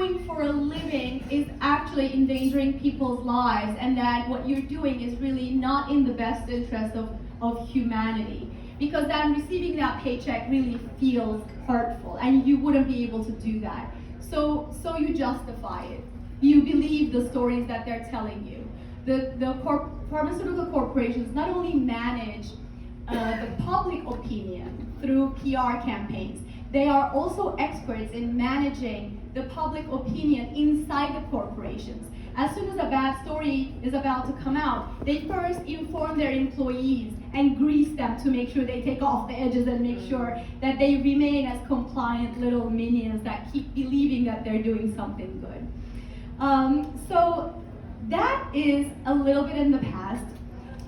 doing for a living is actually endangering people's lives, and that what you're doing is really not in the best interest of humanity. Because then receiving that paycheck really feels hurtful, and you wouldn't be able to do that. So you justify it. You believe the stories that they're telling you. The pharmaceutical corporations not only manage the public opinion through PR campaigns, they are also experts in managing the public opinion inside the corporations. As soon as a bad story is about to come out, they first inform their employees and grease them to make sure they take off the edges and make sure that they remain as compliant little minions that keep believing that they're doing something good. So that is a little bit in the past,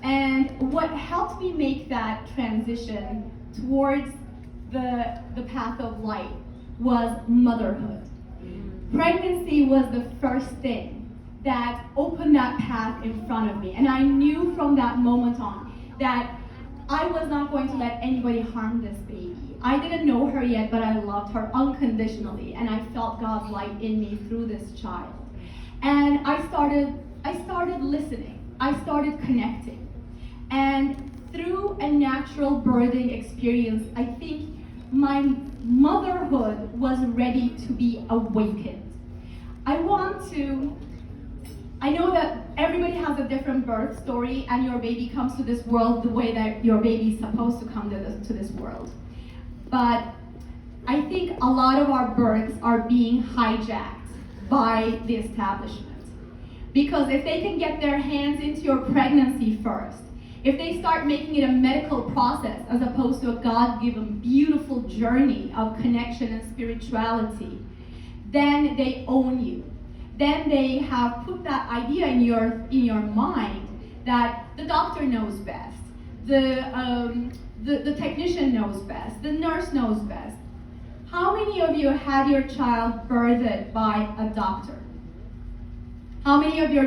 and what helped me make that transition towards the path of light was motherhood. Pregnancy was the first thing that opened that path in front of me, and I knew from that moment on that I was not going to let anybody harm this baby. I didn't know her yet, but I loved her unconditionally, and I felt God's light in me through this child. And I started listening. I started connecting. And through a natural birthing experience, I think my motherhood was ready to be awakened. I know that everybody has a different birth story, and your baby comes to this world the way that your baby is supposed to come to this world. But I think a lot of our births are being hijacked by the establishment. Because if they can get their hands into your pregnancy first, if they start making it a medical process as opposed to a God-given beautiful journey of connection and spirituality, then they own you. Then they have put that idea in your mind that the doctor knows best, the technician knows best, the nurse knows best. How many of you had your child birthed by a doctor? How many of you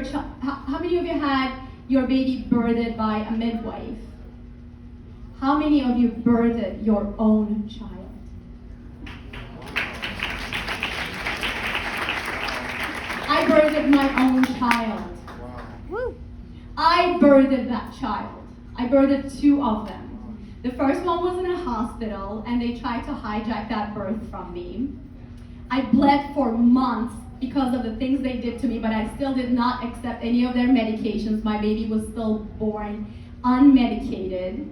had your baby birthed by a midwife? How many of you birthed your own child? I birthed my own child. Wow. I birthed that child. I birthed two of them. The first one was in a hospital, and they tried to hijack that birth from me. I bled for months because of the things they did to me, but I still did not accept any of their medications. My baby was still born unmedicated,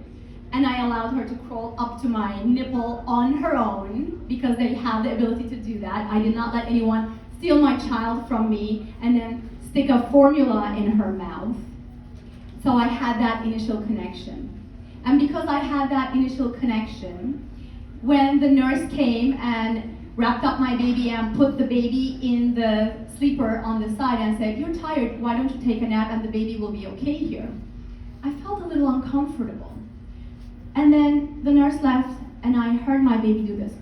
and I allowed her to crawl up to my nipple on her own because they have the ability to do that. I did not let anyone steal my child from me and then stick a formula in her mouth. So I had that initial connection. And because I had that initial connection, when the nurse came and wrapped up my baby and put the baby in the sleeper on the side and said, "You're tired, why don't you take a nap and the baby will be okay here?" I felt a little uncomfortable. And then the nurse left and I heard my baby do this.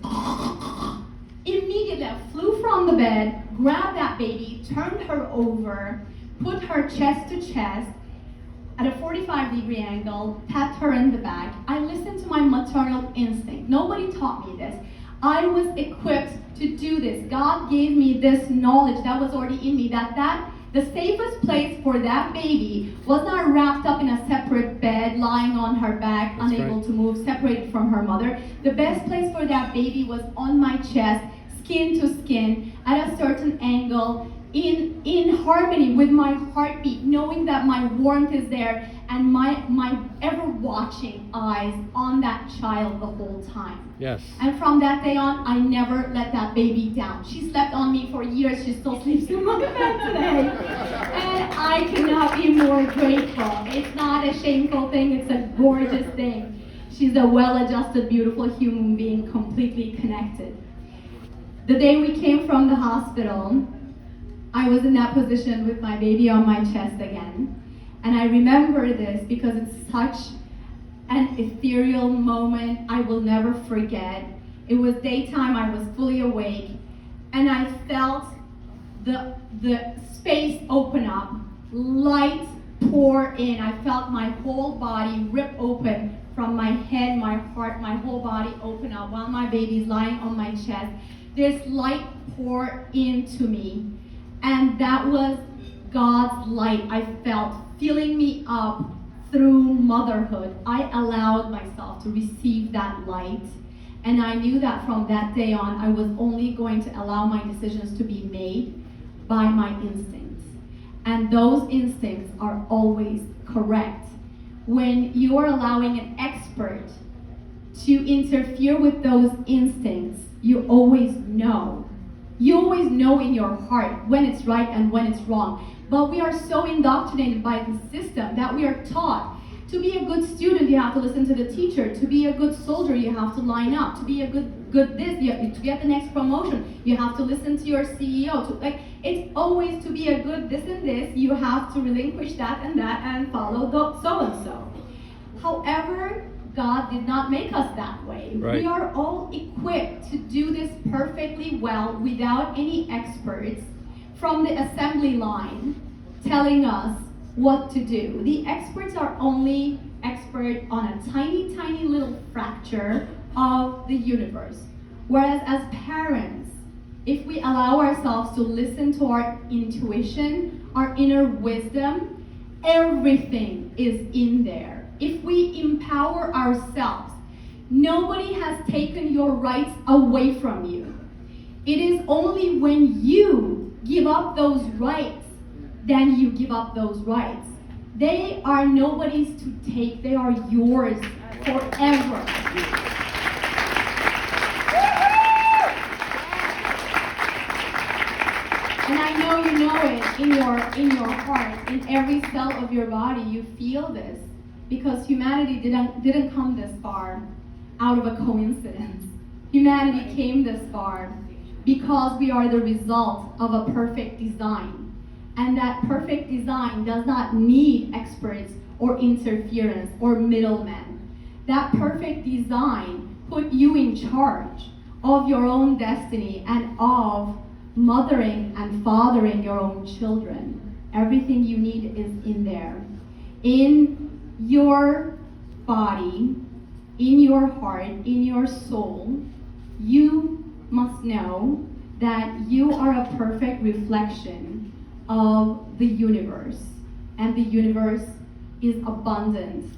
Immediately I flew from the bed, grabbed that baby, turned her over, put her chest to chest at a 45-degree angle, tapped her in the back. I listened to my maternal instinct. Nobody taught me this. I was equipped to do this. God gave me this knowledge that was already in me, that the safest place for that baby was not wrapped up in a separate bed, lying on her back, That's unable right. to move, separated from her mother. The best place for that baby was on my chest, skin to skin, at a certain angle, in harmony with my heartbeat, knowing that my warmth is there and my ever-watching eyes on that child the whole time. Yes. And from that day on, I never let that baby down. She slept on me for years. She still sleeps in my bed today. And I cannot be more grateful. It's not a shameful thing. It's a gorgeous thing. She's a well-adjusted, beautiful human being, completely connected. The day we came from the hospital, I was in that position with my baby on my chest again. And I remember this because it's such an ethereal moment I will never forget. It was daytime, I was fully awake, and I felt the space open up, light pour in. I felt my whole body rip open from my head, my heart, my whole body open up while my baby's lying on my chest. this light poured into me, and that was God's light I felt filling me up through motherhood. I allowed myself to receive that light, and I knew that from that day on, I was only going to allow my decisions to be made by my instincts. And those instincts are always correct. When you are allowing an expert to interfere with those instincts, you always know. You always know in your heart when it's right and when it's wrong. But we are so indoctrinated by the system that we are taught to be a good student, you have to listen to the teacher. To be a good soldier, you have to line up. To be a good this, to get the next promotion, you have to listen to your CEO. It's always to be a good this and this, you have to relinquish that and follow so and so. However, God did not make us that way. Right. We are all equipped to do this perfectly well without any experts from the assembly line telling us what to do. The experts are only expert on a tiny, tiny little fracture of the universe. Whereas as parents, if we allow ourselves to listen to our intuition, our inner wisdom, everything is in there. If we empower ourselves, nobody has taken your rights away from you. It is only when you give up those rights, then you give up those rights. They are nobody's to take, they are yours forever. And I know you know it in your heart, in every cell of your body, you feel this. Because humanity didn't come this far out of a coincidence. Humanity came this far because we are the result of a perfect design. And that perfect design does not need experts or interference or middlemen. That perfect design put you in charge of your own destiny and of mothering and fathering your own children. Everything you need is in there. In your body, in your heart, in your soul, you must know that you are a perfect reflection of the universe. And the universe is abundant